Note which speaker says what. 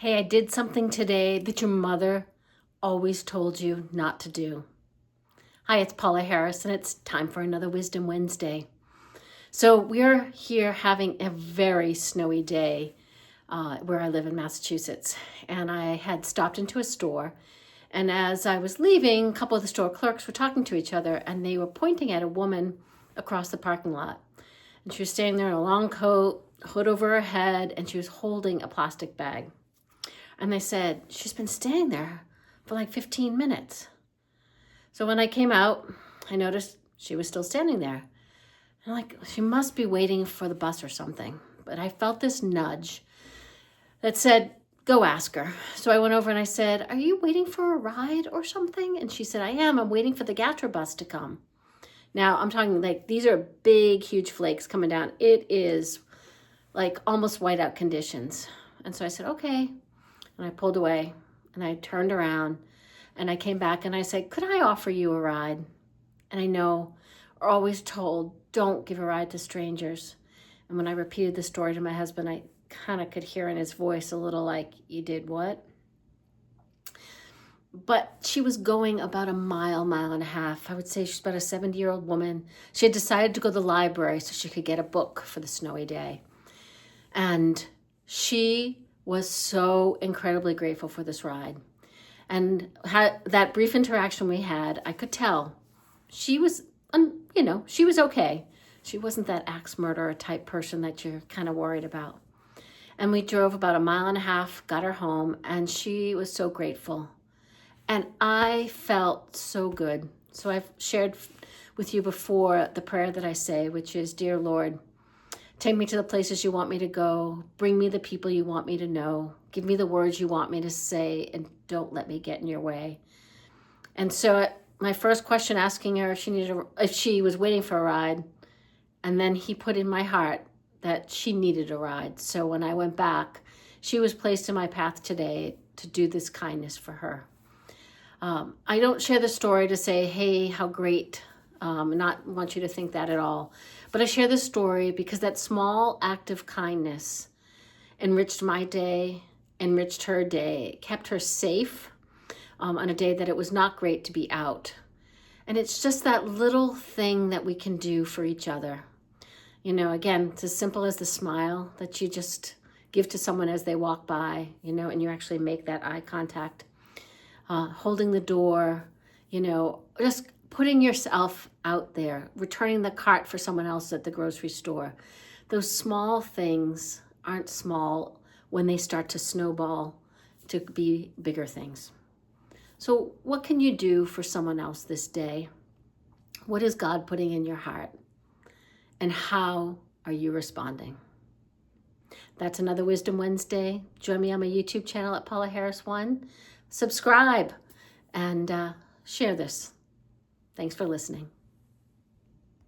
Speaker 1: Hey, I did something today that your mother always told you not to do. Hi, it's Paula Harris, and it's time for another Wisdom Wednesday. So we're here having a very snowy day where I live in Massachusetts. And I had stopped into a store. And as I was leaving, a couple of the store clerks were talking to each other, and they were pointing at a woman across the parking lot. And she was standing there in a long coat, hood over her head, and she was holding a plastic bag. And they said, she's been standing there for like 15 minutes. So when I came out, I noticed she was still standing there. And I'm like, she must be waiting for the bus or something. But I felt this nudge that said, go ask her. So I went over and I said, are you waiting for a ride or something? And she said, I am. I'm waiting for the Gatra bus to come. Now, I'm talking like these are big, huge flakes coming down. It is like almost whiteout conditions. And so I said, okay. And I pulled away and I turned around and I came back and I said, could I offer you a ride? And I know we're always told, don't give a ride to strangers. And when I repeated the story to my husband, I kind of could hear in his voice a little like, you did what? But she was going about a mile and a half. I would say she's about a 70-year-old woman. She had decided to go to the library so she could get a book for the snowy day. And she was so incredibly grateful for this ride. And that brief interaction we had, I could tell she was, she was okay. She wasn't that axe murderer type person that you're kind of worried about. And we drove about a mile and a half, got her home, and she was so grateful. And I felt so good. So I've shared with you before the prayer that I say, which is, Dear Lord, take me to the places you want me to go. Bring me the people you want me to know. Give me the words you want me to say, and don't let me get in your way. And so my first question, asking her if she was waiting for a ride, and then he put in my heart that she needed a ride. So when I went back, she was placed in my path today to do this kindness for her. I don't share the story to say, hey, how great. Not want you to think that at all. But I share this story because that small act of kindness enriched my day, enriched her day, kept her safe on a day that it was not great to be out. And it's just that little thing that we can do for each other. Again, it's as simple as the smile that you just give to someone as they walk by, and you actually make that eye contact. Holding the door, just putting yourself out there, returning the cart for someone else at the grocery store. Those small things aren't small when they start to snowball to be bigger things. So what can you do for someone else this day? What is God putting in your heart? And how are you responding? That's another Wisdom Wednesday. Join me on my YouTube channel at Paula Harris 1. Subscribe and share this. Thanks for listening.